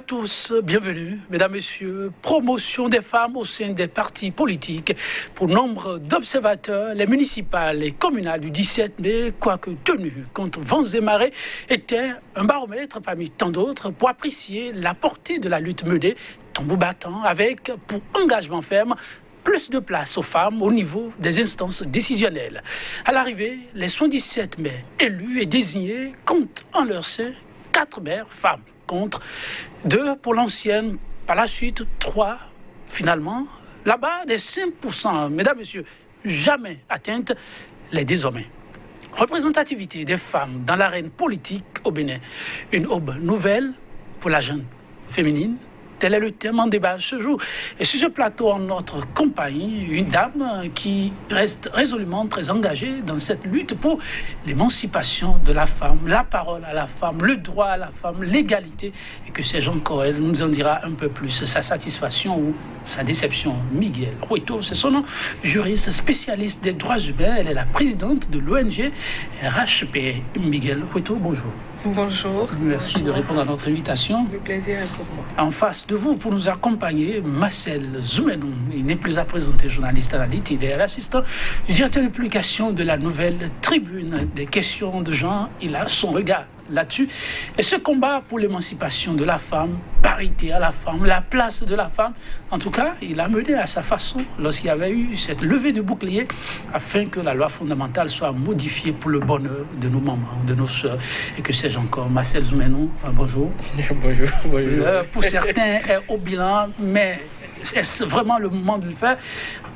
tous, bienvenue, mesdames, messieurs. Promotion des femmes au sein des partis politiques. Pour nombre d'observateurs, les municipales et communales du 17 mai, quoique tenues contre vents et marées, étaient un baromètre parmi tant d'autres pour apprécier la portée de la lutte menée, tambour battant, avec, pour engagement ferme, plus de place aux femmes au niveau des instances décisionnelles. À l'arrivée, les 77 maires élus et désignés comptent en leur sein 4 maires femmes, contre 2 pour l'ancienne, par la suite 3 finalement. La barre des 5%, mesdames, messieurs, jamais atteinte, les désormais. Représentativité des femmes dans l'arène politique au Bénin. Une aube nouvelle pour la jeune féminine. Tel est le thème en débat ce jour. Et sur ce plateau, en notre compagnie, une dame qui reste résolument très engagée dans cette lutte pour l'émancipation de la femme, la parole à la femme, le droit à la femme, l'égalité. Et que c'est Jean Corel nous en dira un peu plus, sa satisfaction ou sa déception. Miguel Huito, c'est son nom, juriste spécialiste des droits humains. Elle est la présidente de l'ONG RHP. Miguel Huito, bonjour. Bonjour. Merci de répondre à notre invitation. Le plaisir est pour moi. En face de vous, pour nous accompagner, Marcel Zoumenou. Il n'est plus à présenter, journaliste analyste. Il est l'assistant du directeur de publication de la Nouvelle Tribune. Des questions de genre, il a son regard là-dessus. Et ce combat pour l'émancipation de la femme, parité à la femme, la place de la femme, en tout cas, il a mené à sa façon lorsqu'il y avait eu cette levée de bouclier afin que la loi fondamentale soit modifiée pour le bonheur de nos mamans, de nos sœurs. Et que sais-je encore, Marcel Zoumenou, bonjour. Bonjour. Pour certains, est au bilan, mais est-ce vraiment le moment de le faire?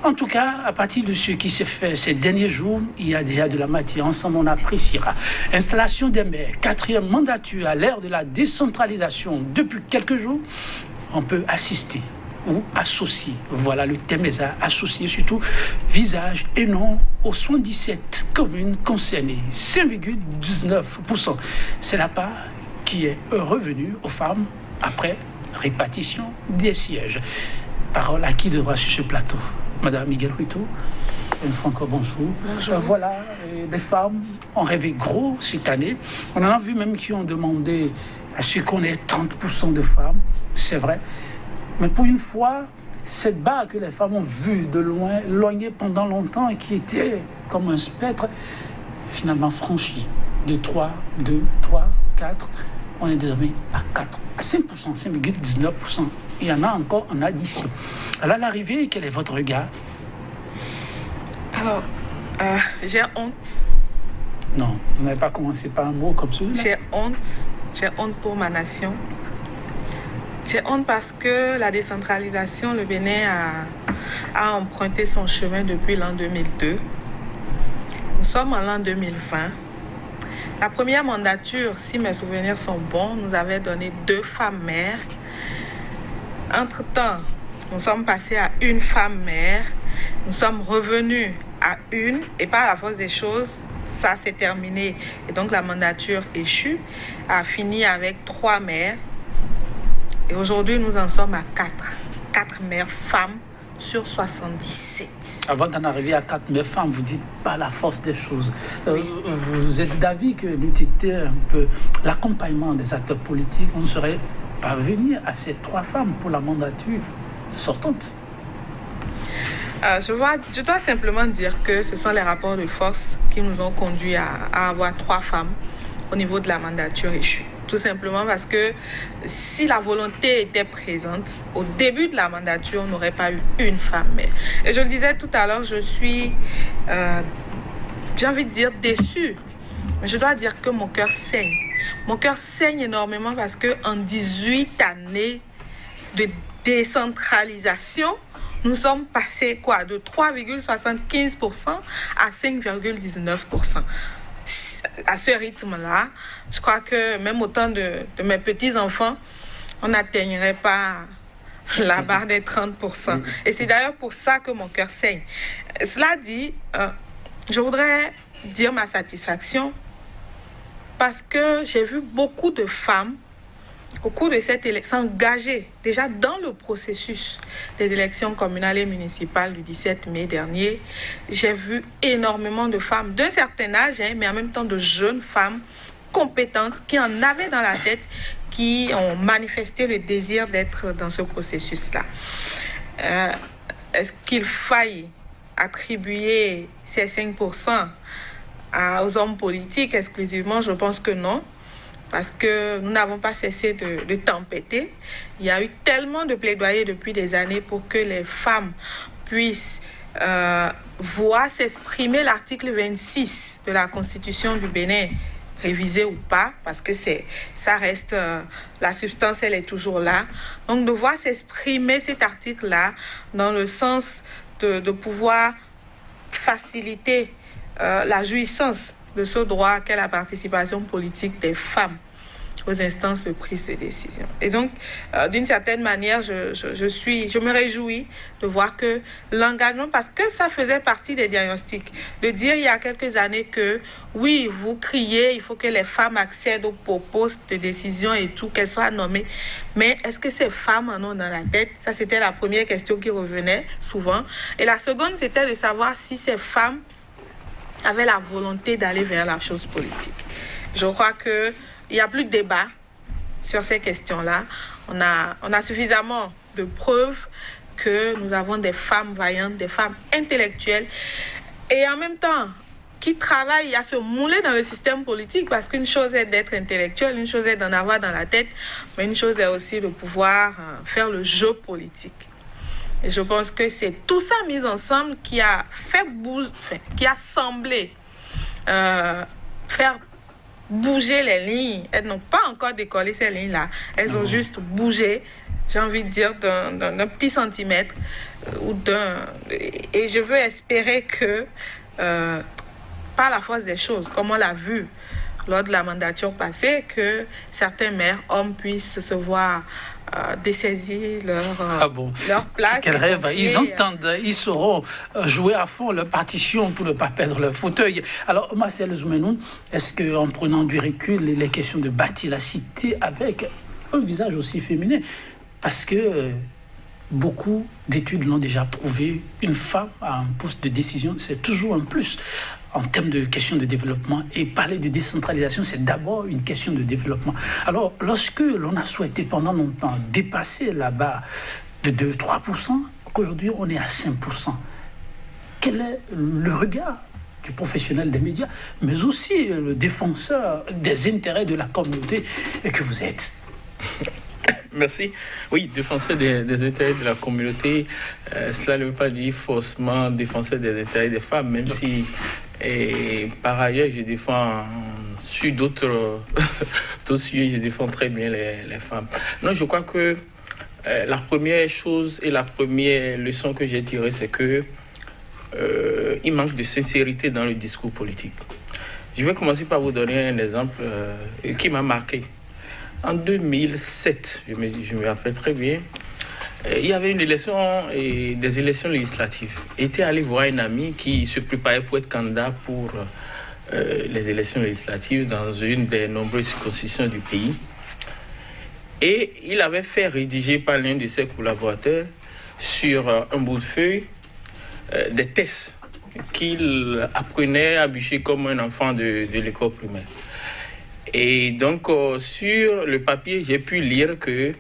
En tout cas, à partir de ce qui s'est fait ces derniers jours, il y a déjà de la matière. Ensemble, on appréciera. Installation des maires, 4e mandature à l'ère de la décentralisation. Depuis quelques jours, on peut assister ou associer. Voilà le thème des associés, surtout visage et nom aux 77 communes concernées. 5,19%. C'est la part qui est revenue aux femmes après répartition des sièges. Parole à qui devra sur ce plateau? Madame Miguel Huito, Franco, bonjour. Bonjour. Voilà, des femmes ont rêvé gros cette année. On en a vu même qui ont demandé à ce qu'on ait 30% de femmes, c'est vrai. Mais pour une fois, cette barre que les femmes ont vue de loin, éloignée pendant longtemps et qui était comme un spectre, finalement franchie de 3, 2, 3, 4. On est désormais à 4, à 5%, 5,19%. Il y en a encore en addition. Alors, à l'arrivée, quel est votre regard? Alors, j'ai honte. Non, vous n'avez pas commencé par un mot comme celui-là. J'ai honte pour ma nation. J'ai honte parce que la décentralisation, le Bénin a emprunté son chemin depuis l'an 2002. Nous sommes en l'an 2020. La première mandature, si mes souvenirs sont bons, nous avait donné 2 femmes maires. Entre-temps, nous sommes passés à 1 femme maire. Nous sommes revenus à 1 et par la force des choses, ça s'est terminé. Et donc la mandature échue a fini avec 3 maires. Et aujourd'hui, nous en sommes à 4. 4 maires femmes sur 77. Avant d'en arriver à 4 maires femmes, vous dites pas la force des choses. Oui. Vous êtes d'avis que l'utilité, un peu l'accompagnement des acteurs politiques, on serait parvenir à ces 3 femmes pour la mandature sortante? Je dois simplement dire que ce sont les rapports de force qui nous ont conduits à avoir 3 femmes au niveau de la mandature échue. Tout simplement parce que si la volonté était présente, au début de la mandature, on n'aurait pas eu 1 femme maire. Et je le disais tout à l'heure, je suis, j'ai envie de dire, déçue. Mais je dois dire que mon cœur saigne. Mon cœur saigne énormément parce qu'en 18 années de décentralisation, nous sommes passés de 3,75% à 5,19%. À ce rythme-là, je crois que même au temps de mes petits-enfants, on n'atteindrait pas la barre des 30%. Et c'est d'ailleurs pour ça que mon cœur saigne. Cela dit, je voudrais dire ma satisfaction parce que j'ai vu beaucoup de femmes au cours de cette élection engagées déjà dans le processus des élections communales et municipales du 17 mai dernier. J'ai vu énormément de femmes d'un certain âge, mais en même temps de jeunes femmes compétentes qui en avaient dans la tête, qui ont manifesté le désir d'être dans ce processus-là. Est-ce qu'il faille attribuer ces 5% aux hommes politiques exclusivement? Je pense que non, parce que nous n'avons pas cessé de tempêter. Il y a eu tellement de plaidoyers depuis des années pour que les femmes puissent voir s'exprimer l'article 26 de la Constitution du Bénin, révisé ou pas, parce que ça reste, la substance, elle est toujours là. Donc, de voir s'exprimer cet article-là dans le sens de pouvoir faciliter la jouissance de ce droit qu'est la participation politique des femmes aux instances de prise de décision. Et donc, d'une certaine manière, je me réjouis de voir que l'engagement, parce que ça faisait partie des diagnostics, de dire il y a quelques années que, oui, vous criez, il faut que les femmes accèdent aux postes de décision et tout, qu'elles soient nommées, mais est-ce que ces femmes en ont dans la tête? Ça, c'était la première question qui revenait souvent. Et la seconde, c'était de savoir si ces femmes avaient la volonté d'aller vers la chose politique. Je crois que il n'y a plus de débat sur ces questions-là. On a suffisamment de preuves que nous avons des femmes vaillantes, des femmes intellectuelles et en même temps qui travaillent à se mouler dans le système politique, parce qu'une chose est d'être intellectuel, une chose est d'en avoir dans la tête, mais une chose est aussi de pouvoir faire le jeu politique. Et je pense que c'est tout ça mis ensemble qui a qui a semblé faire bouger les lignes. Elles n'ont pas encore décollé ces lignes-là. Elles ont juste bougé, j'ai envie de dire, d'un petit centimètre. Et je veux espérer que, par la force des choses, comme on l'a vu lors de la mandature passée, que certains maires, hommes, puissent se voir dessaisir leur place. Quel rêve. Ils entendent, ils sauront jouer à fond leur partition pour ne pas perdre leur fauteuil. Alors, Marcel Zoumenou, est-ce qu'en prenant du recul, les questions de bâtir la cité avec un visage aussi féminin, parce que beaucoup d'études l'ont déjà prouvé, une femme à un poste de décision, c'est toujours un plus en termes de questions de développement. Et parler de décentralisation, c'est d'abord une question de développement. Alors, lorsque l'on a souhaité pendant longtemps dépasser la barre de 2-3%, qu'aujourd'hui on est à 5%, quel est le regard du professionnel des médias, mais aussi le défenseur des intérêts de la communauté que vous êtes? Merci. Oui, défenseur des intérêts de la communauté, cela ne veut pas dire forcément défenseur des intérêts des femmes, même si par ailleurs je défends sur d'autres sujets, je défends très bien les femmes. Non, je crois que la première chose et la première leçon que j'ai tirée, c'est que il manque de sincérité dans le discours politique. Je vais commencer par vous donner un exemple qui m'a marqué. En 2007, je me rappelle très bien, il y avait une élection, des élections législatives. J'étais allé voir un ami qui se préparait pour être candidat pour les élections législatives dans une des nombreuses circonscriptions du pays. Et il avait fait rédiger par l'un de ses collaborateurs sur un bout de feuille des tests qu'il apprenait à bûcher comme un enfant de l'école primaire. Et donc, sur le papier, j'ai pu lire que,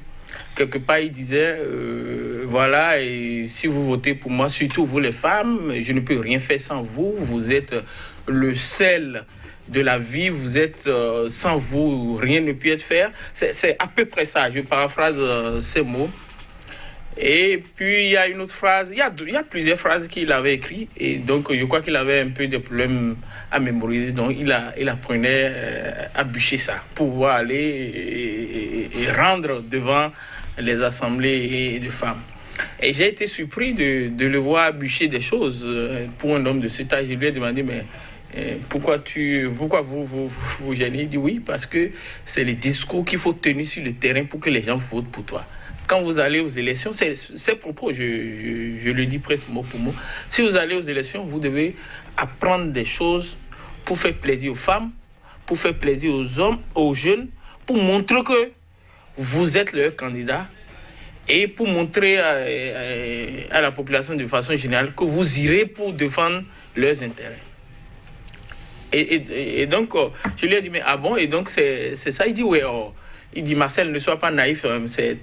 quelque part, il disait, voilà, et si vous votez pour moi, surtout vous les femmes, je ne peux rien faire sans vous, vous êtes le sel de la vie, vous êtes, sans vous, rien ne peut être fait. C'est à peu près ça, je paraphrase ces mots. Et puis, il y a une autre phrase, il y a plusieurs phrases qu'il avait écrites, et donc je crois qu'il avait un peu de problème à mémoriser, donc il apprenait à bûcher ça, pour pouvoir aller et rendre devant les assemblées de femmes. Et j'ai été surpris de le voir bûcher des choses pour un homme de cet âge. Je lui ai demandé, mais pourquoi vous gênez? Il dit oui, parce que c'est les discours qu'il faut tenir sur le terrain pour que les gens votent pour toi. Quand vous allez aux élections, c'est propos, je le dis presque mot pour mot. Si vous allez aux élections, vous devez apprendre des choses pour faire plaisir aux femmes, pour faire plaisir aux hommes, aux jeunes, pour montrer que vous êtes leur candidat et pour montrer à la population de façon générale que vous irez pour défendre leurs intérêts. Et donc, je lui ai dit, mais ah bon, et donc c'est ça? Il dit, oui, Il dit, Marcel, ne sois pas naïf,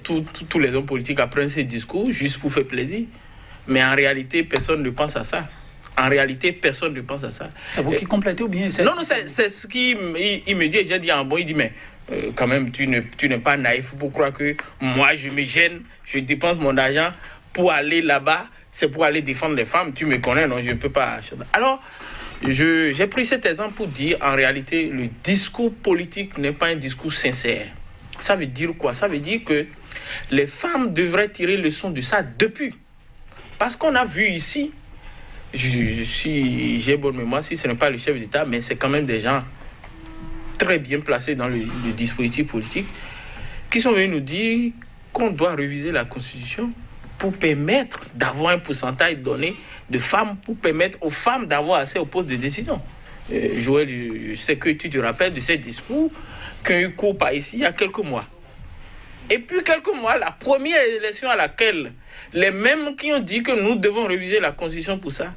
tous les hommes politiques apprennent ces discours juste pour faire plaisir. Mais en réalité, personne ne pense à ça. En réalité, personne ne pense à ça. C'est vous qui complétez ou bien c'est... Non, c'est ce qu'il me dit. J'ai dit, bon, il dit, mais quand même, tu n'es pas naïf pour croire que moi, je me gêne, je dépense mon argent pour aller là-bas, c'est pour aller défendre les femmes. Tu me connais, non, je ne peux pas. Alors, j'ai pris cet exemple pour dire, en réalité, le discours politique n'est pas un discours sincère. Ça veut dire quoi? Ça veut dire que les femmes devraient tirer leçon de ça depuis. Parce qu'on a vu ici, j'ai bonne mémoire, si ce n'est pas le chef d'État, mais c'est quand même des gens très bien placés dans le dispositif politique qui sont venus nous dire qu'on doit réviser la Constitution pour permettre d'avoir un pourcentage donné de femmes, pour permettre aux femmes d'avoir accès aux postes de décision. Joël, je sais que tu te rappelles de ces discours qui ont eu cours par ici il y a quelques mois. Et puis quelques mois, la première élection à laquelle les mêmes qui ont dit que nous devons réviser la Constitution pour ça,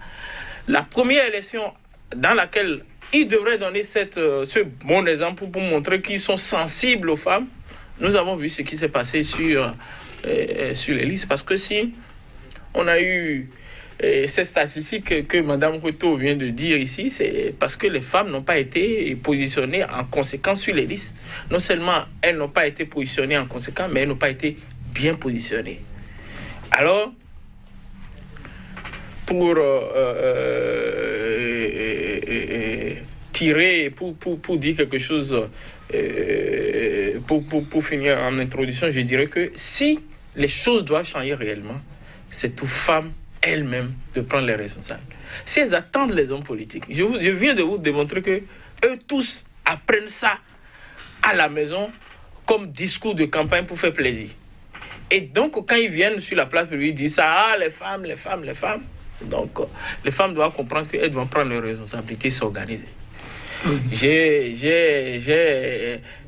la première élection dans laquelle ils devraient donner ce bon exemple pour montrer qu'ils sont sensibles aux femmes, nous avons vu ce qui s'est passé sur les listes. Parce que si on a eu ces statistiques que Mme Couteau vient de dire ici, c'est parce que les femmes n'ont pas été positionnées en conséquence sur les listes. Non seulement elles n'ont pas été positionnées en conséquence, mais elles n'ont pas été bien positionnées. Alors, pour tirer, pour dire quelque chose, pour finir en introduction, je dirais que si les choses doivent changer réellement, c'est aux femmes elles-mêmes de prendre les responsables. Si elles attendent les hommes politiques, je viens de vous démontrer que eux tous apprennent ça à la maison comme discours de campagne pour faire plaisir. Et donc, quand ils viennent sur la place publique, ils disent ça, les femmes. Donc, les femmes doivent comprendre qu'elles doivent prendre leurs responsabilités et s'organiser.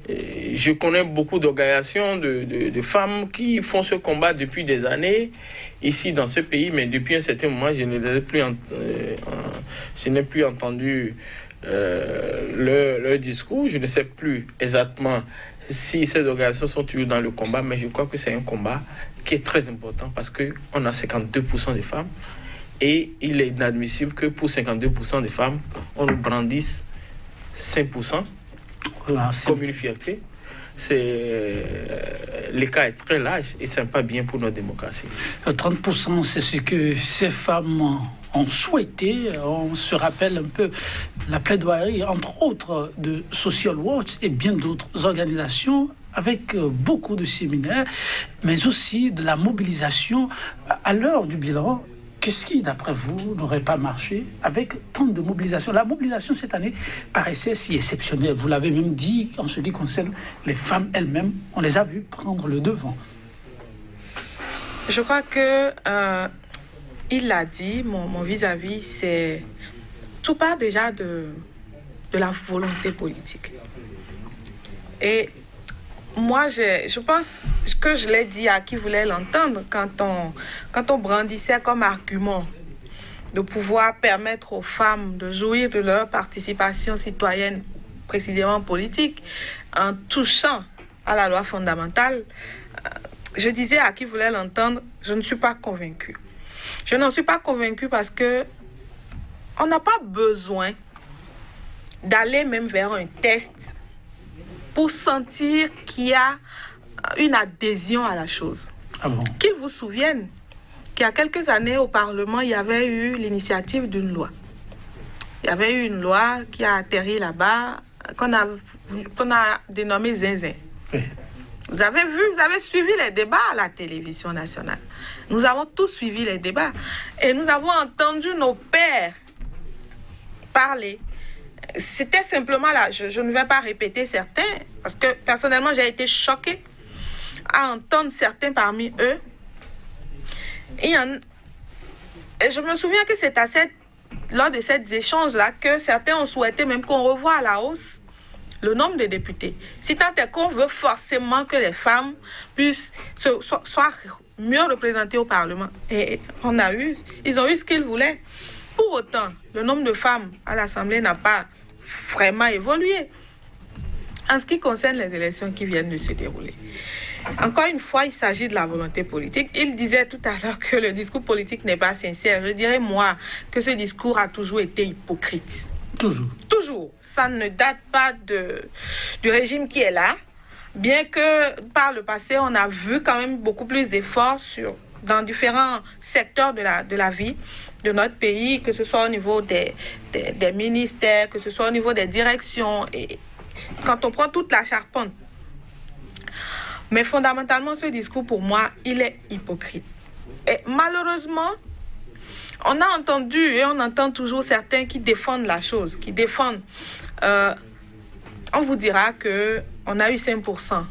Je connais beaucoup d'organisations de femmes qui font ce combat depuis des années ici dans ce pays, mais depuis un certain moment, je n'ai plus entendu leur discours. Je ne sais plus exactement si ces organisations sont toujours dans le combat, mais je crois que c'est un combat qui est très important parce qu'on a 52% de femmes et il est inadmissible que pour 52% de femmes, on nous brandisse 5%. Voilà, comme une fierté. L'écart est très large et ce n'est pas bien pour notre démocratie. 30%, c'est ce que ces femmes ont souhaité. On se rappelle un peu la plaidoirie, entre autres, de Social Watch et bien d'autres organisations, avec beaucoup de séminaires, mais aussi de la mobilisation à l'heure du bilan. Qu'est-ce qui, d'après vous, n'aurait pas marché avec tant de mobilisation? La mobilisation cette année paraissait si exceptionnelle. Vous l'avez même dit en ce qui concerne les femmes elles-mêmes. On les a vues prendre le devant. Je crois que il l'a dit, mon vis-à-vis, c'est tout part déjà de la volonté politique. Et moi, je pense que je l'ai dit à qui voulait l'entendre quand on brandissait comme argument de pouvoir permettre aux femmes de jouir de leur participation citoyenne, précisément politique, en touchant à la loi fondamentale. Je disais à qui voulait l'entendre, je ne suis pas convaincue. Je n'en suis pas convaincue parce que on n'a pas besoin d'aller même vers un test pour sentir qu'il y a une adhésion à la chose. Ah bon? Qu'ils vous souviennent qu'il y a quelques années au Parlement, il y avait eu l'initiative d'une loi. Il y avait eu une loi qui a atterri là-bas, qu'on a dénommée Zinzin. Oui. Vous avez suivi les débats à la télévision nationale. Nous avons tous suivi les débats. Et nous avons entendu nos pères parler. C'était simplement là, je ne vais pas répéter certains, parce que personnellement, j'ai été choquée à entendre certains parmi eux. Et je me souviens que c'est lors de ces échanges-là que certains ont souhaité même qu'on revoie à la hausse le nombre de députés. Si tant est qu'on veut forcément que les femmes puissent soient mieux représentées au Parlement. Et ils ont eu ce qu'ils voulaient. Pour autant, le nombre de femmes à l'Assemblée n'a pas vraiment évolué. En ce qui concerne les élections qui viennent de se dérouler, encore une fois, il s'agit de la volonté politique. Il disait tout à l'heure que le discours politique n'est pas sincère. Je dirais, moi, que ce discours a toujours été hypocrite. Toujours. Toujours. Ça ne date pas du régime qui est là, bien que par le passé, on a vu quand même beaucoup plus d'efforts dans différents secteurs de la vie de notre pays, que ce soit au niveau des ministères, que ce soit au niveau des directions, et quand on prend toute la charpente. Mais fondamentalement, ce discours, pour moi, il est hypocrite. Et malheureusement, on a entendu et on entend toujours certains qui défendent la chose, qui défendent. On vous dira qu'on a eu 5%,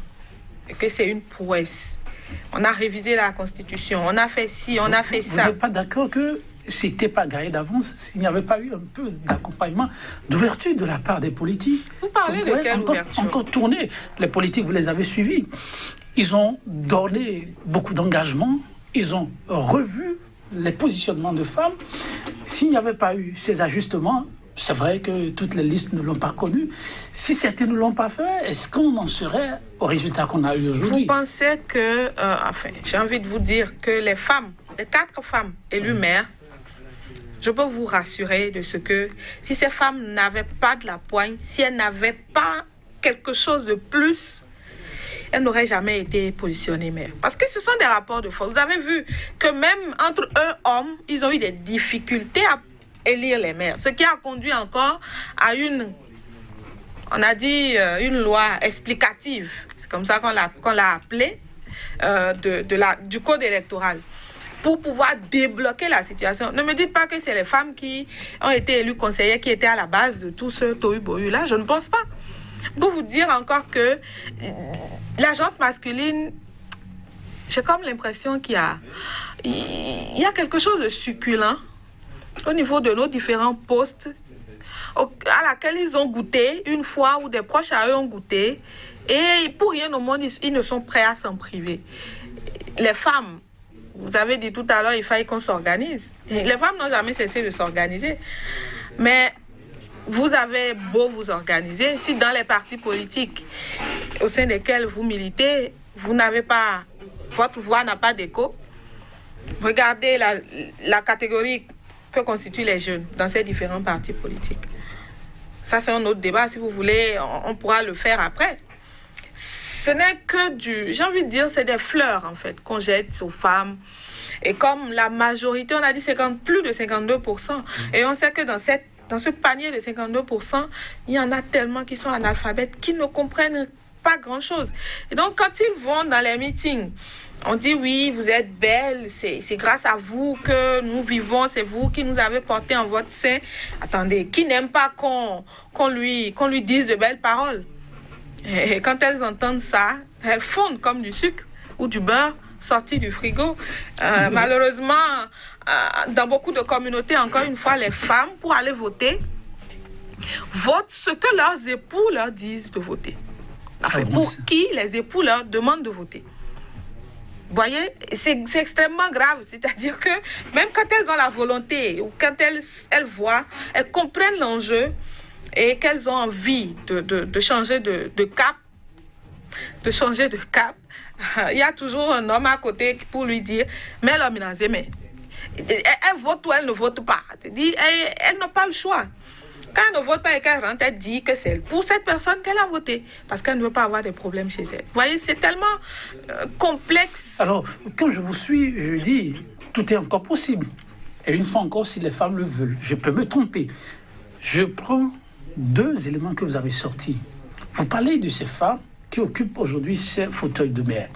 et que c'est une prouesse. On a révisé la Constitution, on a fait ci, on a fait ça. Vous n'êtes pas d'accord que c'était pas gagné d'avance s'il n'y avait pas eu un peu d'accompagnement, d'ouverture de la part des politiques? Vous parlez de quelle ouverture? Encore tourner. Les politiques, vous les avez suivis. Ils ont donné beaucoup d'engagement, ils ont revu les positionnements de femmes. S'il n'y avait pas eu ces ajustements, c'est vrai que toutes les listes ne l'ont pas connu. Si certains ne l'ont pas fait, est-ce qu'on en serait au résultat qu'on a eu aujourd'hui? Vous pensez que, j'ai envie de vous dire que les 4 femmes élues maires, je peux vous rassurer de ce que si ces femmes n'avaient pas de la poigne, si elles n'avaient pas quelque chose de plus, elles n'auraient jamais été positionnées maires. Parce que ce sont des rapports de force. Vous avez vu que même entre eux, hommes, ils ont eu des difficultés à élire les maires. Ce qui a conduit encore à une loi explicative. C'est comme ça qu'on l'a appelée, du code électoral, pour pouvoir débloquer la situation. Ne me dites pas que c'est les femmes qui ont été élues conseillères qui étaient à la base de tout ce tohu-bohu-là. Je ne pense pas. Pour vous dire encore que la gente masculine, j'ai comme l'impression qu'il y a quelque chose de succulent au niveau de nos différents postes à laquelle ils ont goûté une fois, ou des proches à eux ont goûté, et pour rien au monde, ils ne sont prêts à s'en priver. Les femmes, vous avez dit tout à l'heure, il fallait qu'on s'organise. Les femmes n'ont jamais cessé de s'organiser. Mais vous avez beau vous organiser, si dans les partis politiques au sein desquels vous militez, votre voix n'a pas d'écho, regardez la catégorie que constituent les jeunes dans ces différents partis politiques. Ça, c'est un autre débat. Si vous voulez, on pourra le faire après. Ce n'est que j'ai envie de dire, c'est des fleurs, en fait, qu'on jette aux femmes. Et comme la majorité, on a dit plus de 52%. Et on sait que dans ce panier de 52%, il y en a tellement qui sont analphabètes, qui ne comprennent pas grand-chose. Et donc, quand ils vont dans les meetings, on dit oui, vous êtes belle, c'est grâce à vous que nous vivons, c'est vous qui nous avez porté en votre sein. Attendez, qui n'aime pas qu'on lui dise de belles paroles? Et quand elles entendent ça, elles fondent comme du sucre ou du beurre sorti du frigo. Malheureusement, dans beaucoup de communautés, encore une fois, les femmes, pour aller voter, votent ce que leurs époux leur disent de voter. Enfin, pour qui les époux leur demandent de voter. Vous voyez, c'est extrêmement grave. C'est-à-dire que même quand elles ont la volonté, ou quand elles voient, elles comprennent l'enjeu et qu'elles ont envie de changer de cap, il y a toujours un homme à côté pour lui dire « Mais l'homme, mais elle vote ou elle ne vote pas. » Elle n'a pas le choix. Quand elle ne vote pas et qu'elle rentre, elle dit que c'est pour cette personne qu'elle a voté. Parce qu'elle ne veut pas avoir des problèmes chez elle. Vous voyez, c'est tellement complexe. Alors, quand je vous suis, je dis, tout est encore possible. Et une fois encore, si les femmes le veulent, je peux me tromper. Je prends 2 éléments que vous avez sortis. Vous parlez de ces femmes qui occupent aujourd'hui ces fauteuils de maire.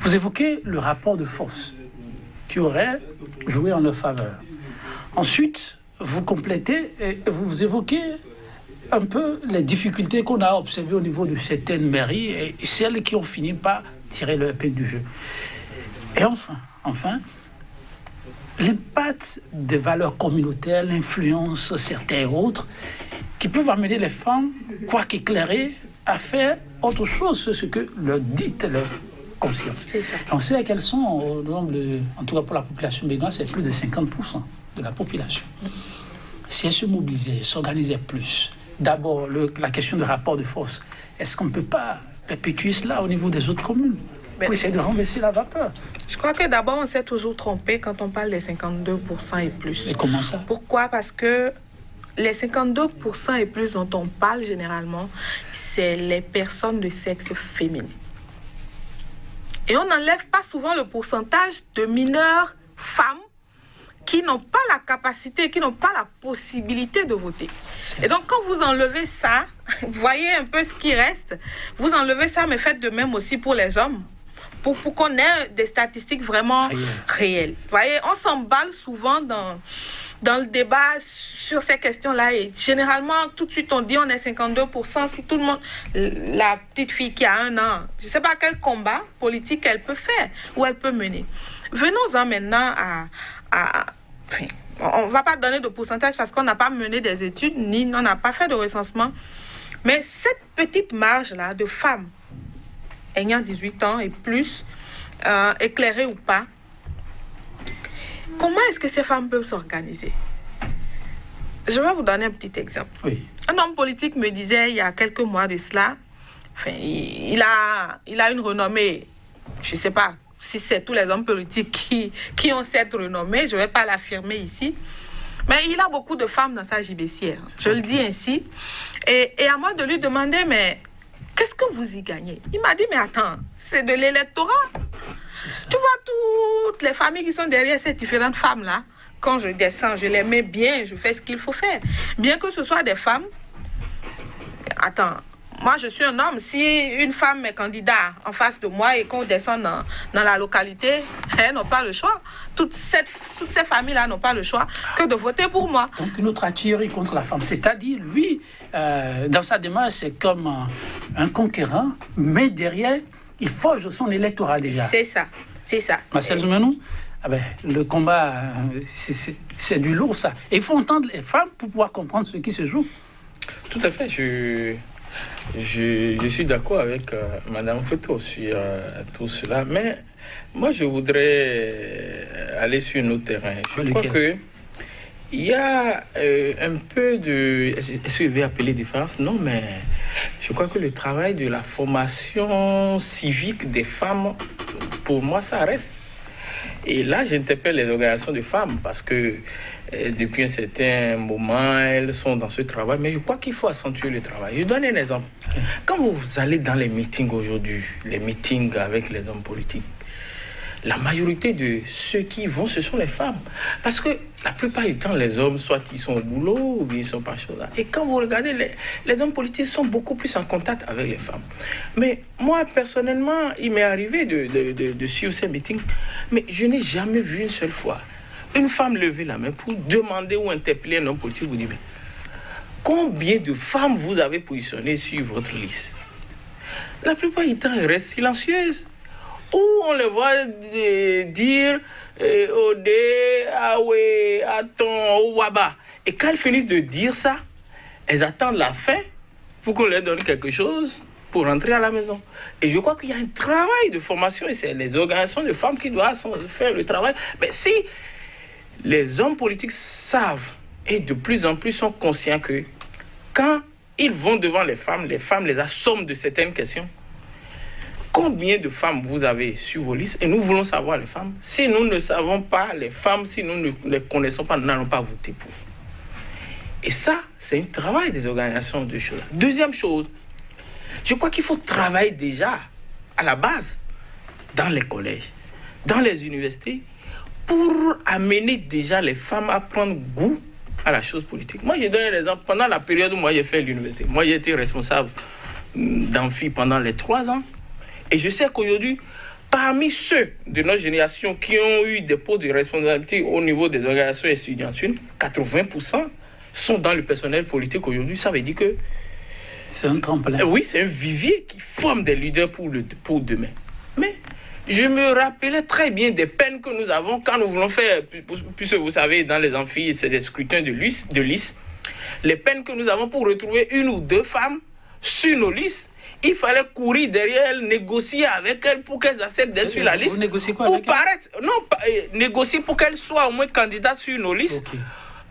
Vous évoquez le rapport de force qui aurait joué en leur faveur. Ensuite, vous complétez et vous évoquez un peu les difficultés qu'on a observées au niveau de certaines mairies et celles qui ont fini par tirer leur épingle du jeu. Et enfin, l'impact des valeurs communautaires, l'influence certains autres, qui peuvent amener les femmes, quoique éclairées, à faire autre chose que ce que leur dit leur conscience. C'est ça. On sait qu'elles sont, au nombre en tout cas pour la population béninoise, c'est plus de 50% de la population. Si elles se mobilisaient, s'organisaient plus, d'abord la question de rapport de force Est-ce qu'on ne peut pas perpétuer cela au niveau des autres communes pour essayer de renverser la vapeur? Je crois que d'abord, on s'est toujours trompé quand on parle des 52% et plus. Et comment ça? Pourquoi? Parce que les 52% et plus dont on parle généralement, c'est les personnes de sexe féminin. Et on n'enlève pas souvent le pourcentage de mineurs femmes qui n'ont pas la capacité, qui n'ont pas la possibilité de voter. Et donc, quand vous enlevez ça, vous voyez un peu ce qui reste, vous enlevez ça, mais faites de même aussi pour les hommes, pour qu'on ait des statistiques vraiment réelles. Vous voyez, on s'emballe souvent dans le débat sur ces questions-là. Et généralement, tout de suite, on dit on est 52%. Si tout le monde, la petite fille qui a 1 an, je ne sais pas quel combat politique elle peut faire ou elle peut mener. Venons-en maintenant enfin, on ne va pas donner de pourcentage parce qu'on n'a pas mené des études, ni on n'a pas fait de recensement. Mais cette petite marge-là de femmes ayant 18 ans et plus, éclairées ou pas, comment est-ce que ces femmes peuvent s'organiser? Je vais vous donner un petit exemple. Oui. Un homme politique me disait il y a quelques mois de cela, enfin, il a une renommée, je ne sais pas si c'est tous les hommes politiques qui ont cette renommée, je ne vais pas l'affirmer ici, mais il a beaucoup de femmes dans sa gibecière, je le dis ainsi. Et à moi de lui demander, mais qu'est-ce que vous y gagnez? Il m'a dit, mais attends, c'est de l'électorat. Tu vois toutes les familles qui sont derrière ces différentes femmes-là, quand je descends, je les mets bien, je fais ce qu'il faut faire. Bien que ce soit des femmes, attends, moi je suis un homme, si une femme est candidat en face de moi et qu'on descend dans la localité, elles n'ont pas le choix. Toutes ces familles-là n'ont pas le choix que de voter pour moi. Donc une autre artillerie contre la femme. C'est-à-dire, lui, dans sa démarche, c'est comme un conquérant, mais derrière, il forge son électorat déjà. C'est ça, c'est ça. Marcel Zoumenou, le combat, c'est du lourd, ça. Et il faut entendre les femmes pour pouvoir comprendre ce qui se joue. Tout à fait, je suis d'accord avec Madame Feto sur tout cela, mais moi je voudrais aller sur nos terrains. Je crois que il y a un peu de... Est-ce que je vais appeler différence? Non, mais je crois que le travail de la formation civique des femmes, pour moi, ça reste. Et là, j'interpelle les organisations de femmes parce que depuis un certain moment, elles sont dans ce travail. Mais je crois qu'il faut accentuer le travail. Je donne un exemple. Quand vous allez dans les meetings aujourd'hui, les meetings avec les hommes politiques, la majorité de ceux qui y vont, ce sont les femmes. Parce que la plupart du temps, les hommes, soit ils sont au boulot ou bien ils sont pas chez eux. Et quand vous regardez, les hommes politiques sont beaucoup plus en contact avec les femmes. Mais moi, personnellement, il m'est arrivé de suivre ces meetings, mais je n'ai jamais vu une seule fois une femme lever la main pour demander ou interpeller un homme politique. Vous dites, mais combien de femmes vous avez positionnées sur votre liste? La plupart du temps, elles restent silencieuses. Ou on les voit dire Odé, Aoué, Aton, Ouaba. Et quand elles finissent de dire ça, elles attendent la fin pour qu'on leur donne quelque chose pour rentrer à la maison. Et je crois qu'il y a un travail de formation et c'est les organisations de femmes qui doivent faire le travail. Mais si les hommes politiques savent et de plus en plus sont conscients que quand ils vont devant les femmes les assomment de certaines questions. Combien de femmes vous avez sur vos listes? Et nous voulons savoir les femmes. Si nous ne savons pas les femmes, si nous ne les connaissons pas, nous n'allons pas voter pour. Et ça, c'est un travail des organisations de choses. Deuxième chose, je crois qu'il faut travailler déjà à la base, dans les collèges, dans les universités, pour amener déjà les femmes à prendre goût à la chose politique. Moi, j'ai donné un exemple. Pendant la période où moi j'ai fait l'université, moi j'ai été responsable d'amphi pendant les 3 ans. Et je sais qu'aujourd'hui, parmi ceux de notre génération qui ont eu des postes de responsabilité au niveau des organisations étudiantines, 80% sont dans le personnel politique aujourd'hui. Ça veut dire que... C'est un tremplin. Oui, c'est un vivier qui forme des leaders pour demain. Mais je me rappelais très bien des peines que nous avons quand nous voulons faire, puisque vous savez, dans les amphis, c'est des scrutins de liste, les peines que nous avons pour retrouver 1 ou 2 femmes sur nos listes. Il fallait courir derrière elles, négocier avec elles pour qu'elles acceptent d'être sur la liste. Vous négociez quoi pour avec paraître, non, négocier pour qu'elles soient au moins candidates sur nos listes. Okay.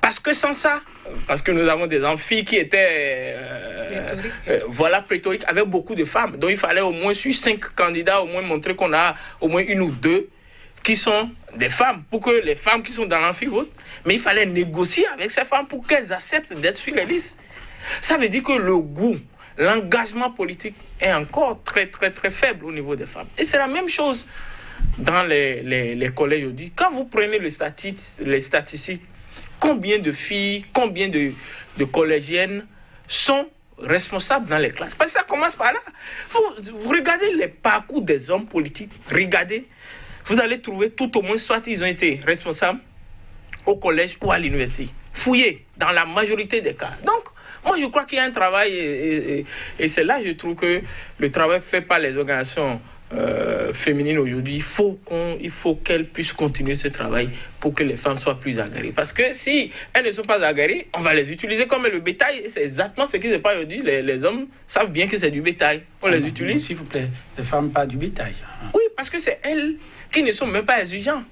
Parce que sans ça, parce que nous avons des amphis qui étaient pléthoriques, avec beaucoup de femmes. Donc il fallait au moins sur 5 candidats, au moins montrer qu'on a au moins 1 ou 2 qui sont des femmes, pour que les femmes qui sont dans l'amphi votent. Mais il fallait négocier avec ces femmes pour qu'elles acceptent d'être sur les listes. Ça veut dire que le goût, l'engagement politique est encore très, très, très faible au niveau des femmes. Et c'est la même chose dans les collèges aujourd'hui. Quand vous prenez les statistiques, combien de filles, combien de collégiennes sont responsables dans les classes? Parce que ça commence par là. Vous regardez les parcours des hommes politiques, regardez, vous allez trouver tout au moins, soit ils ont été responsables au collège ou à l'université. Fouillez dans la majorité des cas. Donc, moi, je crois qu'il y a un travail, et c'est là je trouve que le travail fait par les organisations féminines aujourd'hui, il faut qu'elles puissent continuer ce travail pour que les femmes soient plus agarrées. Parce que si elles ne sont pas agarrées, on va les utiliser comme le bétail. C'est exactement ce qui se passe aujourd'hui. Les hommes savent bien que c'est du bétail. On les utilise. S'il vous plaît, les femmes, pas du bétail. Oui, parce que c'est elles qui ne sont même pas exigeantes.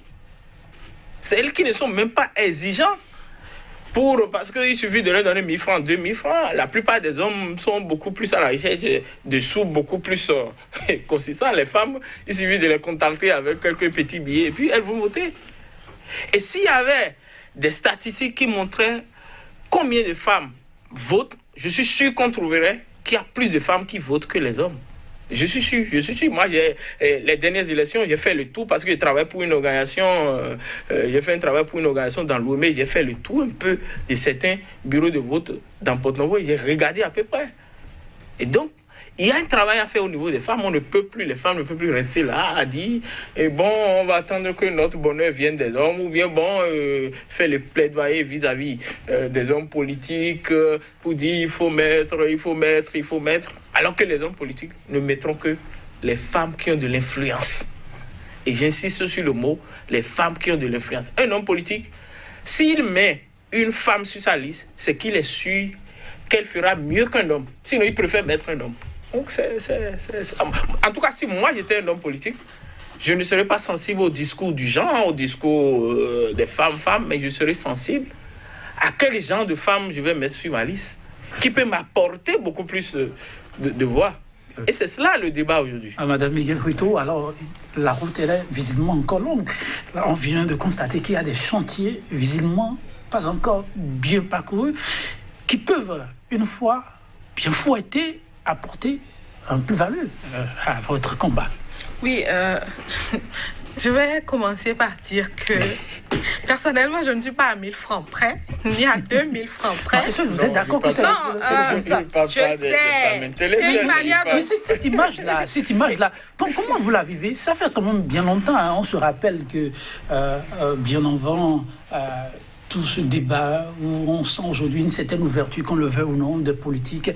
C'est elles qui ne sont même pas exigeantes. Parce qu'il suffit de leur donner 1 000 francs, 2 000 francs. La plupart des hommes sont beaucoup plus à la recherche de sous, beaucoup plus consistants. Les femmes, il suffit de les contacter avec quelques petits billets et puis elles vont voter. Et s'il y avait des statistiques qui montraient combien de femmes votent, je suis sûr qu'on trouverait qu'il y a plus de femmes qui votent que les hommes. Je suis sûr. Moi, les dernières élections, j'ai fait le tour parce que je travaille pour une organisation. J'ai fait un travail pour une organisation dans l'OME. J'ai fait le tour un peu de certains bureaux de vote dans Porto-Novo. J'ai regardé à peu près. Et donc, il y a un travail à faire au niveau des femmes. Les femmes ne peuvent plus rester là à dire on va attendre que notre bonheur vienne des hommes, ou bien faire le plaidoyer vis-à-vis des hommes politiques pour dire il faut mettre. Alors que les hommes politiques ne mettront que les femmes qui ont de l'influence. Et j'insiste sur le mot, les femmes qui ont de l'influence. Un homme politique, s'il met une femme sur sa liste, c'est qu'il est sûr qu'elle fera mieux qu'un homme. Sinon, il préfère mettre un homme. Donc, en tout cas, si moi j'étais un homme politique, je ne serais pas sensible au discours du genre, au discours des femmes, mais je serais sensible à quel genre de femmes je vais mettre sur ma liste, qui peut m'apporter beaucoup plus de voix. Et c'est cela le débat aujourd'hui. Madame Miguel Ruito, alors la route elle est visiblement encore longue. Là, on vient de constater qu'il y a des chantiers visiblement pas encore bien parcourus qui peuvent, une fois bien fouettés, apporter un plus-value à votre combat. Oui, je vais commencer par dire que personnellement, je ne suis pas à 1 000 francs près, ni à 2 000 francs près. Est-ce que vous êtes d'accord que c'est le constat? Je sais, c'est une manière de... Mais cette image-là, comment vous la vivez? Ça fait quand même bien longtemps, hein. On se rappelle que bien avant... tout ce débat où on sent aujourd'hui une certaine ouverture, qu'on le veuille ou non, des politiques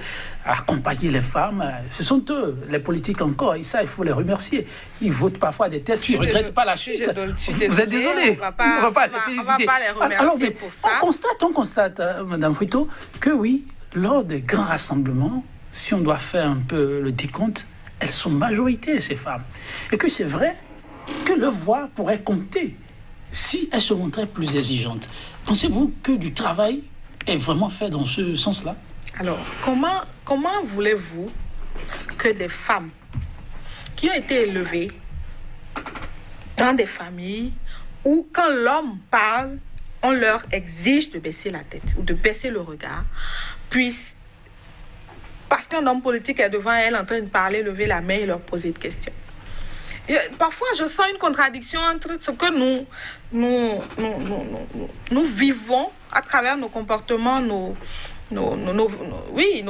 à accompagner les femmes. Ce sont eux, les politiques encore, et ça, il faut les remercier. Ils votent parfois des tests qui ne regrettent pas la chute. Vous êtes désolé. On ne va pas les remercier pour ça. On constate, Madame Ruito, que oui, lors des grands rassemblements, si on doit faire un peu le décompte, elles sont majoritaires, ces femmes. Et que c'est vrai que leur voix pourrait compter si elles se montraient plus exigeantes. Pensez-vous que du travail est vraiment fait dans ce sens-là? Alors, comment voulez-vous que des femmes qui ont été élevées dans des familles où quand l'homme parle, on leur exige de baisser la tête ou de baisser le regard, puissent, parce qu'un homme politique est devant elle en train de parler, lever la main et leur poser des questions? Parfois, je sens une contradiction entre ce que nous vivons à travers nos comportements, nos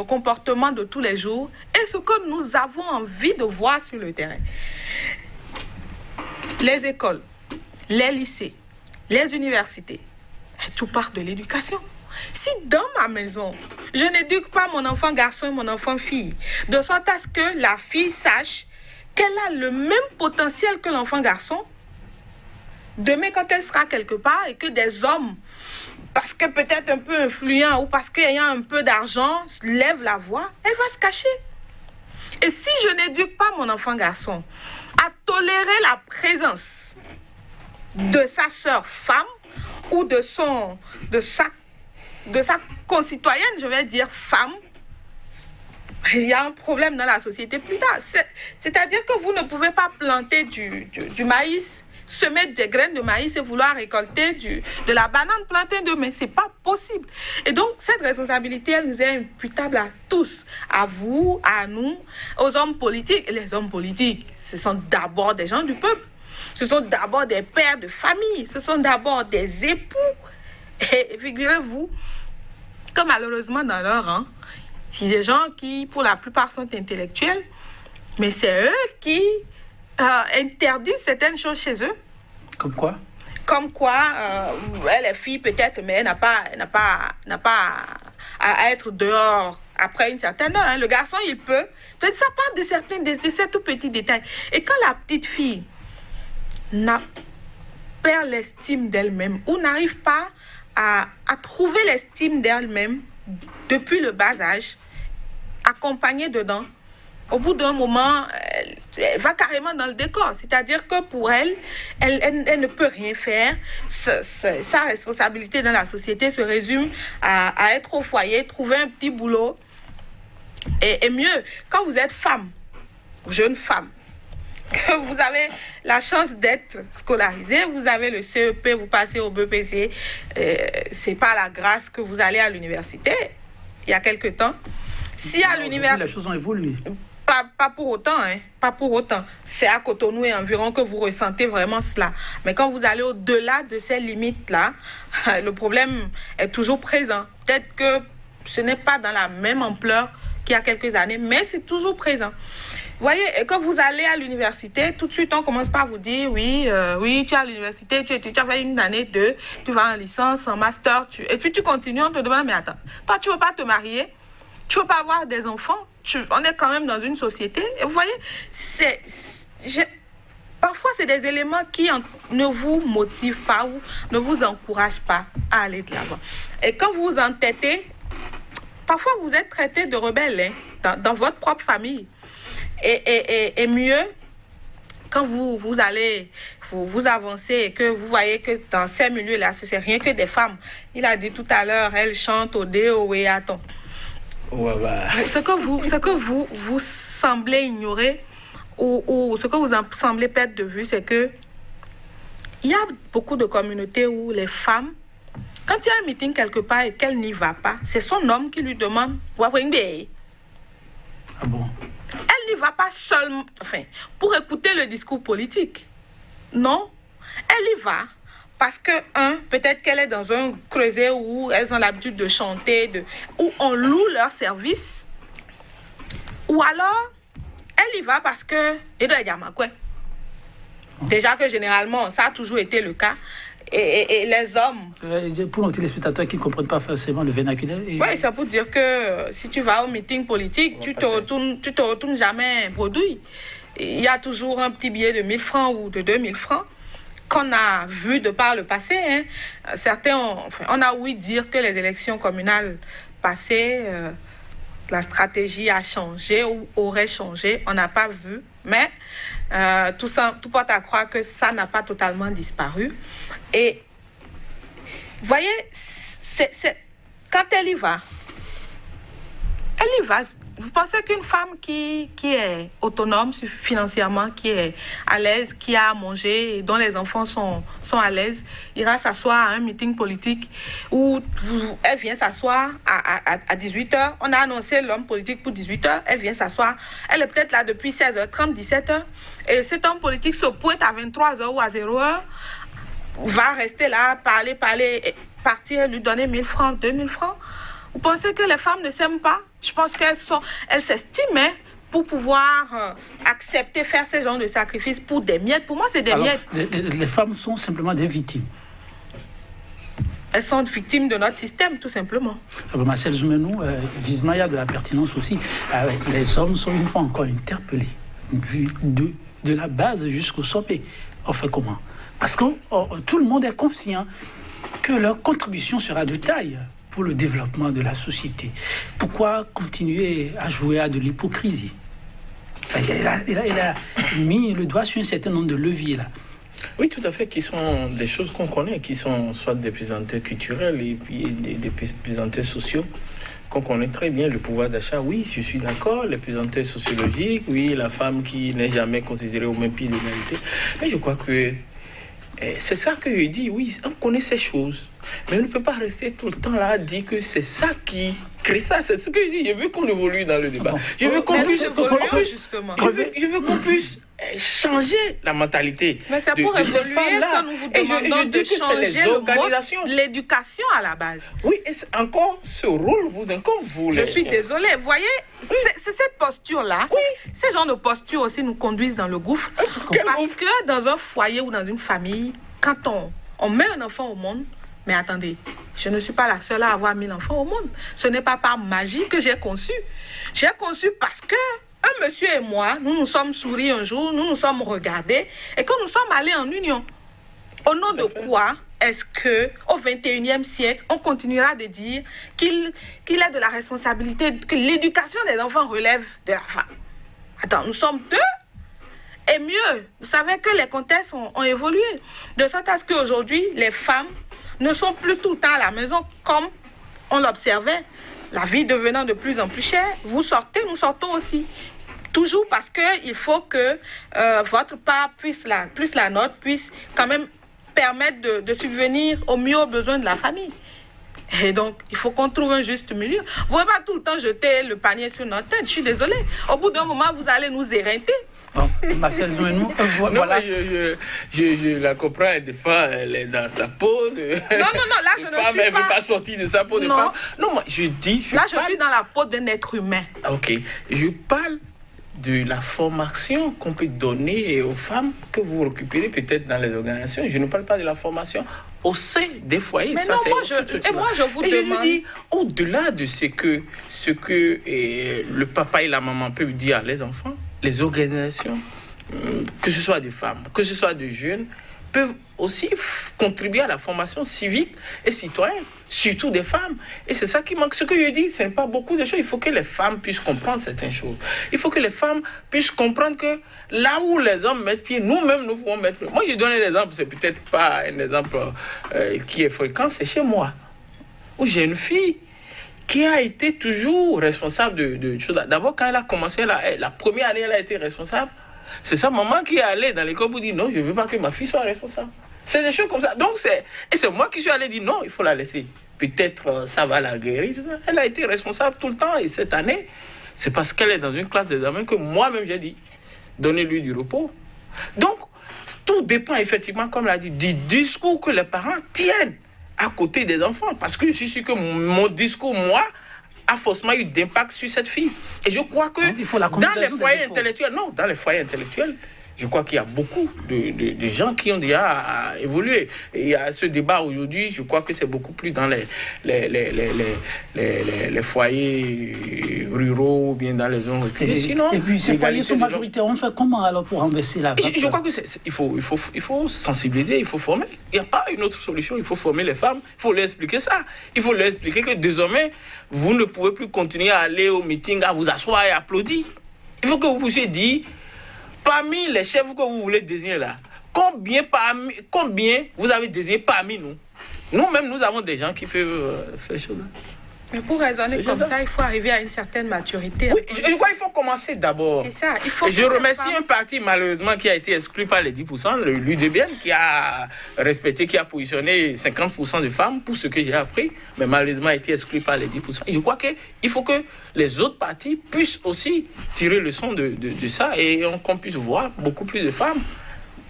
comportements de tous les jours et ce que nous avons envie de voir sur le terrain. Les écoles, les lycées, les universités, tout part de l'éducation. Si dans ma maison, je n'éduque pas mon enfant garçon et mon enfant fille, de sorte à ce que la fille sache qu'elle a le même potentiel que l'enfant garçon, demain quand elle sera quelque part et que des hommes, parce que peut-être un peu influents ou parce qu'ayant un peu d'argent, lèvent la voix, elle va se cacher. Et si je n'éduque pas mon enfant garçon à tolérer la présence de sa sœur femme ou de sa de sa concitoyenne, je vais dire femme, il y a un problème dans la société plus tard. C'est-à-dire que vous ne pouvez pas planter du maïs, semer des graines de maïs et vouloir récolter de la banane plantée demain. Ce n'est pas possible. Et donc, cette responsabilité, elle nous est imputable à tous, à vous, à nous, aux hommes politiques. Et les hommes politiques, ce sont d'abord des gens du peuple. Ce sont d'abord des pères de famille. Ce sont d'abord des époux. Et figurez-vous que malheureusement, dans leur rang, il y a des gens qui, pour la plupart, sont intellectuels, mais c'est eux qui interdisent certaines choses chez eux. Comme quoi? Comme quoi, elle est fille peut-être, mais elle n'a pas à être dehors après une certaine heure. Hein. Le garçon, il peut. Ça part de ces tout petits détails. Et quand la petite fille perd l'estime d'elle-même ou n'arrive pas à trouver l'estime d'elle-même depuis le bas âge, accompagnée dedans, au bout d'un moment, elle va carrément dans le décor. C'est-à-dire que pour elle ne peut rien faire. Sa responsabilité dans la société se résume à être au foyer, trouver un petit boulot. Et mieux, quand vous êtes femme, jeune femme, que vous avez la chance d'être scolarisée, vous avez le CEP, vous passez au BPC, c'est pas la grâce que vous allez à l'université. Il y a quelque temps. Si à l'université... Les choses ont évolué. Pas pour autant, hein. Pas pour autant. C'est à Cotonou et environ que vous ressentez vraiment cela. Mais quand vous allez au-delà de ces limites-là, le problème est toujours présent. Peut-être que ce n'est pas dans la même ampleur qu'il y a quelques années, mais c'est toujours présent. Vous voyez, et quand vous allez à l'université, tout de suite, on commence par vous dire, oui, tu es à l'université, tu as fait une année, 2, tu vas en licence, en master, et puis tu continues, on te demande, mais attends, toi, tu ne veux pas te marier, tu ne veux pas avoir des enfants, on est quand même dans une société, et vous voyez, parfois, c'est des éléments qui ne vous motivent pas ou ne vous encouragent pas à aller de l'avant. Et quand vous vous entêtez, parfois, vous êtes traité de rebelle dans votre propre famille. Et mieux, quand vous allez, vous avancez et que vous voyez que dans ces milieux-là, ce n'est rien que des femmes. Il a dit tout à l'heure, elles chantent au dé, au wéaton. Ouais, bah. Ce que vous semblez ignorer ou ce que vous semblez perdre de vue, c'est que il y a beaucoup de communautés où les femmes, quand il y a un meeting quelque part et qu'elle n'y va pas, c'est son homme qui lui demande « Ah bon? » Elle n'y va pas seulement, pour écouter le discours politique. Non, elle y va parce que, peut-être qu'elle est dans un creuset où elles ont l'habitude de chanter, où on loue leur service. Ou alors, elle y va parce que, déjà que généralement, ça a toujours été le cas. Et les hommes... Pour nos téléspectateurs qui ne comprennent pas forcément le vernaculaire... Oui, c'est pour dire que si tu vas au meeting politique, tu te retournes jamais bredouille. Il y a toujours un petit billet de 1000 francs ou de 2000 francs qu'on a vu de par le passé. Hein. Certains, on a ouï dire que les élections communales passées, la stratégie a changé ou aurait changé. On n'a pas vu, mais tout porte à croire que ça n'a pas totalement disparu. Et vous voyez, quand elle y va. Vous pensez qu'une femme qui est autonome financièrement, qui est à l'aise, qui a à manger, et dont les enfants sont à l'aise, ira s'asseoir à un meeting politique où elle vient s'asseoir à 18h. On a annoncé l'homme politique pour 18h. Elle vient s'asseoir. Elle est peut-être là depuis 16h30, 17h. Et cet homme politique se pointe à 23h ou à 0h. Va rester là, parler, partir, lui donner 1000 francs, 2000 francs. Vous pensez que les femmes ne s'aiment pas? Je pense qu'elles s'estiment pour pouvoir accepter, faire ce genre de sacrifice pour des miettes. Pour moi, c'est des miettes. Les femmes sont simplement des victimes. Elles sont victimes de notre système, tout simplement. Marcel Zoumenou, visiblement, il y a de la pertinence aussi. Les hommes sont une fois encore interpellés, de la base jusqu'au sommet. On fait comment? Parce que tout le monde est conscient que leur contribution sera de taille pour le développement de la société. Pourquoi continuer à jouer à de l'hypocrisie? Il a mis le doigt sur un certain nombre de leviers là. Oui, tout à fait, qui sont des choses qu'on connaît, qui sont soit des pesanteurs culturels et puis des pesanteurs sociaux qu'on connaît très bien. Le pouvoir d'achat, oui, je suis d'accord. Les pesanteurs sociologiques, oui, la femme qui n'est jamais considérée au même pied de l'égalité. Mais je crois que c'est ça que je dis, oui, on connaît ces choses. Mais on ne peut pas rester tout le temps là à dire que c'est ça qui crée ça. C'est ce que je dis. Je veux qu'on évolue dans le débat. Je veux qu'on puisse changer la mentalité. Mais c'est pour évoluer que nous vous demandons de changer le mode, l'éducation à la base. Oui, et encore ce rôle vous incombe, vous. Je suis désolée. Vous voyez, c'est cette posture-là. Oui. Ces genres de postures aussi nous conduisent dans le gouffre. Parce que dans un foyer ou dans une famille, quand on met un enfant au monde, mais attendez, je ne suis pas la seule à avoir mis l'enfant au monde. Ce n'est pas par magie que j'ai conçu. J'ai conçu parce que un monsieur et moi, nous nous sommes souris un jour, nous nous sommes regardés et que nous sommes allés en union. Au nom de quoi est-ce qu'au XXIe siècle, on continuera de dire qu'il est de la responsabilité, que l'éducation des enfants relève de la femme? Attends, nous sommes deux. Et mieux, vous savez que les contextes ont évolué. De sorte à ce qu'aujourd'hui, les femmes ne sont plus tout le temps à la maison comme on l'observait. La vie devenant de plus en plus chère, vous sortez, nous sortons aussi. Toujours parce qu'il faut que votre part, plus la nôtre, puisse quand même permettre de subvenir au mieux aux besoins de la famille. Et donc, il faut qu'on trouve un juste milieu. Vous ne pouvez pas tout le temps jeter le panier sur notre tête, je suis désolée. Au bout d'un moment, vous allez nous éreinter. Bon, Marcel Zoumenou, voilà. Non, je la comprends, elle est dans sa peau. Non, là, je ne suis pas... Elle ne veut pas sortir de sa peau de femme. Non, moi, je dis... Je suis dans la peau d'un être humain. Ok, je parle de la formation qu'on peut donner aux femmes que vous récupérez peut-être dans les organisations. Je ne parle pas de la formation au sein des foyers. Mais ça, non, moi, je vous demande... Je dis, au-delà de ce que le papa et la maman peuvent dire à les enfants, les organisations, que ce soit des femmes, que ce soit des jeunes, peuvent aussi contribuer à la formation civique et citoyenne, surtout des femmes. Et c'est ça qui manque. Ce que je dis, ce n'est pas beaucoup de choses. Il faut que les femmes puissent comprendre certaines choses. Il faut que les femmes puissent comprendre que là où les hommes mettent pied, nous-mêmes, nous pouvons mettre pied. Moi, je donne un exemple, c'est peut-être pas un exemple qui est fréquent, c'est chez moi, où j'ai une fille qui a été toujours responsable de choses. D'abord, quand elle a commencé, la première année, elle a été responsable. C'est sa maman qui est allée dans l'école pour dire non, je ne veux pas que ma fille soit responsable. C'est des choses comme ça. Donc, et c'est moi qui suis allé dire non, il faut la laisser. Peut-être ça va la guérir. Tout ça. Elle a été responsable tout le temps. Et cette année, c'est parce qu'elle est dans une classe d'examen que moi-même j'ai dit donnez-lui du repos. Donc, tout dépend effectivement, comme l'a dit, du discours que les parents tiennent à côté des enfants. Parce que je suis sûr que mon discours, moi, a forcément eu d'impact sur cette fille. Et je crois que dans les foyers intellectuels, je crois qu'il y a beaucoup de gens qui ont déjà évolué. Et il y a ce débat aujourd'hui, je crois que c'est beaucoup plus dans les foyers ruraux ou bien dans les zones reculées. Et puis ces foyers sont majoritaires. On fait comment alors pour renverser la vapeur? Je crois qu'il faut sensibiliser, il faut former. Il n'y a pas une autre solution. Il faut former les femmes, il faut leur expliquer ça. Il faut leur expliquer que désormais, vous ne pouvez plus continuer à aller au meeting, à vous asseoir et applaudir. Il faut que vous puissiez dire, parmi les chefs que vous voulez désigner là, combien vous avez désigné parmi nous? Nous-mêmes, nous avons des gens qui peuvent faire choses. Mais pour raisonner comme ça, il faut arriver à une certaine maturité. Oui, je crois qu'il faut commencer d'abord. C'est ça. Il faut je remercie un parti, malheureusement, qui a été exclu par les 10%, l'UDBN, qui a respecté, qui a positionné 50% de femmes, pour ce que j'ai appris, mais malheureusement a été exclu par les 10%. Et je crois qu'il faut que les autres partis puissent aussi tirer le son de ça et qu'on puisse voir beaucoup plus de femmes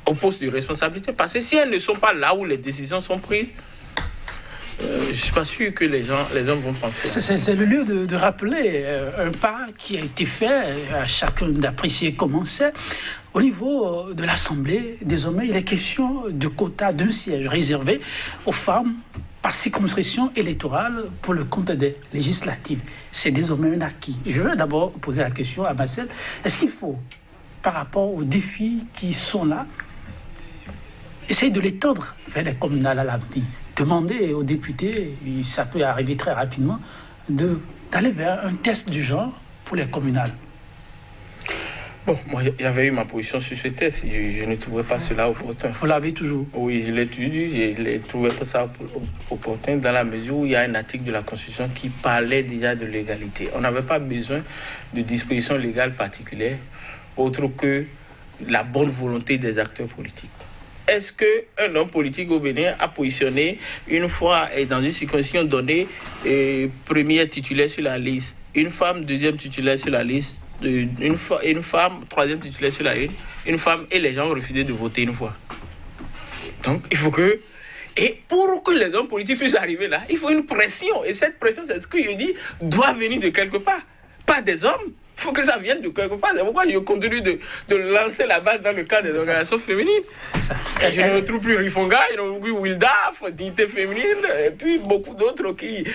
au poste de responsabilité. Parce que si elles ne sont pas là où les décisions sont prises, je ne suis pas sûr que les hommes vont penser. C'est le lieu de rappeler un pas qui a été fait, à chacun d'apprécier comment c'est. Au niveau de l'Assemblée, désormais, il est question de quota d'un siège réservé aux femmes par circonscription électorale pour le compte des législatives. C'est désormais un acquis. Je veux d'abord poser la question à Marcel. Est-ce qu'il faut, par rapport aux défis qui sont là, essayer de l'étendre vers les communales à l'avenir? Demander aux députés, et ça peut arriver très rapidement, d'aller vers un test du genre pour les communales. Bon, moi, j'avais eu ma position sur ce texte. Je ne trouvais pas cela opportun. Vous l'avez toujours? Oui, je l'ai étudié. Je ne trouvais pas ça opportun dans la mesure où il y a un article de la Constitution qui parlait déjà de l'égalité. On n'avait pas besoin de dispositions légales particulières autre que la bonne volonté des acteurs politiques. Est-ce qu'un homme politique au Bénin a positionné une fois et dans une circonscription donnée premier titulaire sur la liste, une femme deuxième titulaire sur la liste, une femme troisième titulaire sur la une femme, et les gens ont refusé de voter une fois. Donc il faut que... Et pour que les hommes politiques puissent arriver là, il faut une pression. Et cette pression, c'est ce que je dis, doit venir de quelque part. Pas des hommes. Il faut que ça vienne de quelque part. C'est pourquoi je continue de lancer la balle dans le cadre des organisations féminines. C'est ça. Et je ne retrouve plus Rifonga, je ne retrouve plus Wildaf, Dignité féminine, et puis beaucoup d'autres qui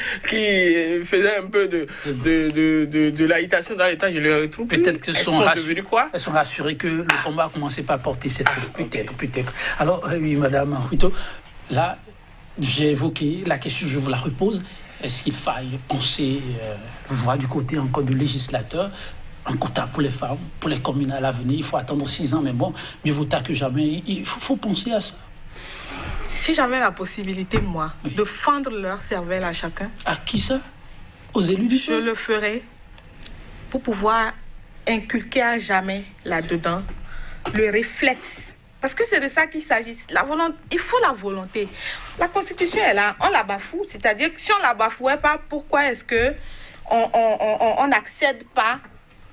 faisaient un peu de l'agitation dans l'État. Je ne les retrouve plus. Peut-être qu'elles sont devenues quoi? Elles sont rassurées que le combat a commencé par porter ses fruits. Peut-être. Alors, oui, Madame Ruito, là, j'ai évoqué la question, je vous la repose. Est-ce qu'il faille penser, voir du côté encore du législateur, un quota pour les femmes, pour les communes à l'avenir? Il faut attendre 6 ans, mais bon, mieux vaut tard que jamais. Il faut penser à ça. Si j'avais la possibilité, moi, de fendre leur cervelle à chacun... À qui ça? Aux élus du Je le ferais pour pouvoir inculquer à jamais là-dedans le réflexe. Parce que c'est de ça qu'il s'agit. Il faut la volonté. La Constitution est là, on la bafoue. C'est-à-dire que si on ne la bafouait pas, pourquoi est-ce qu'on n'accède pas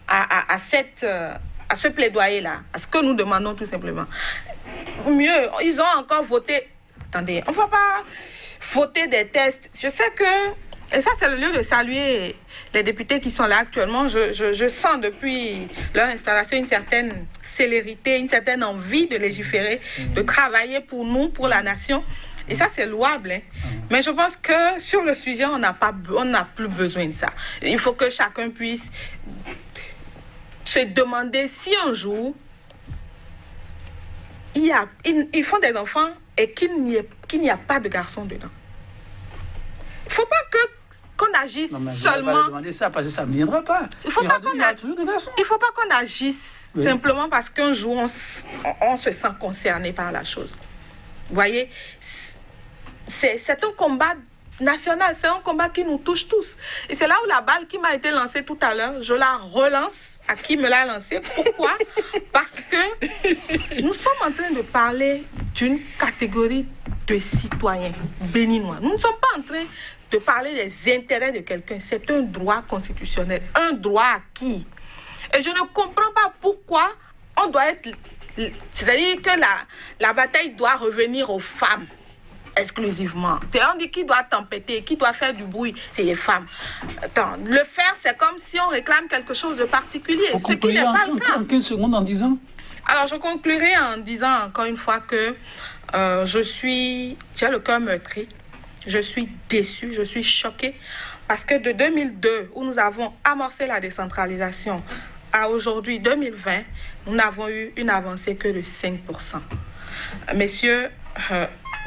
à ce plaidoyer-là, à ce que nous demandons tout simplement? Mieux, ils ont encore voté. Attendez, on ne va pas voter des tests. Je sais que, et ça c'est le lieu de saluer les députés qui sont là actuellement. Je sens depuis leur installation une certaine célérité, une certaine envie de légiférer, de travailler pour nous, pour la nation. Et ça, c'est louable. Hein. Mais je pense que sur le sujet, on n'a plus besoin de ça. Il faut que chacun puisse se demander si un jour, ils font des enfants et qu'il n'y a pas de garçons dedans. Il ne faut pas qu'on agisse seulement... Je vais demander ça parce que ça ne me viendra pas. Il ne faut pas qu'on agisse simplement parce qu'un jour, on se sent concerné par la chose. Vous voyez, c'est un combat national, c'est un combat qui nous touche tous. Et c'est là où la balle qui m'a été lancée tout à l'heure, je la relance à qui me l'a lancée. Pourquoi? Parce que nous sommes en train de parler d'une catégorie de citoyens béninois. Nous ne sommes pas en train de parler des intérêts de quelqu'un. C'est un droit constitutionnel, un droit acquis. Et je ne comprends pas pourquoi on doit être... C'est-à-dire que la bataille doit revenir aux femmes exclusivement. On dit qui doit tempêter, qui doit faire du bruit, c'est les femmes. Attends, le faire, c'est comme si on réclame quelque chose de particulier, ce qui n'est pas le cas. En 15 secondes, en disant? Alors, je conclurai en disant encore une fois que j'ai le cœur meurtri, je suis déçue, je suis choquée, parce que de 2002, où nous avons amorcé la décentralisation, à aujourd'hui, 2020, nous n'avons eu une avancée que de 5%. Messieurs,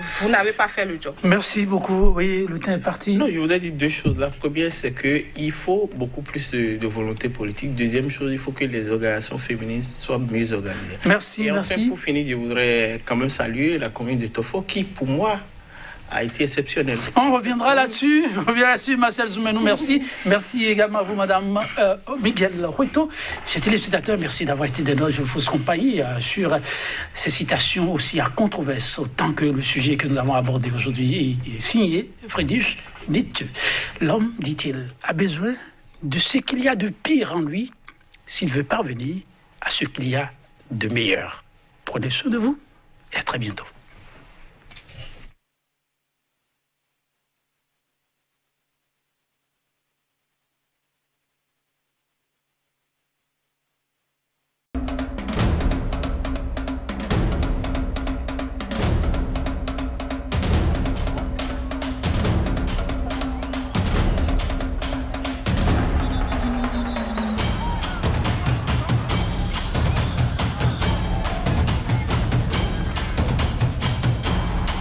vous n'avez pas fait le job. Merci beaucoup. Oui, le temps est parti. Non, je voudrais dire 2 choses. La première, c'est qu'il faut beaucoup plus de volonté politique. Deuxième chose, il faut que les organisations féminines soient mieux organisées. Merci, Et merci. Enfin, pour finir, je voudrais quand même saluer la commune de Tofo, qui, pour moi, a été exceptionnel. On reviendra là-dessus. Marcel Zoumenou, merci. Merci également à vous, Madame Miguel Ruito. Chers téléspectateurs, merci d'avoir été des nôtres. Je vous accompagne sur ces citations aussi à controverse, autant que le sujet que nous avons abordé aujourd'hui est signé Friedrich Nietzsche. L'homme, dit-il, a besoin de ce qu'il y a de pire en lui s'il veut parvenir à ce qu'il y a de meilleur. Prenez soin de vous et à très bientôt.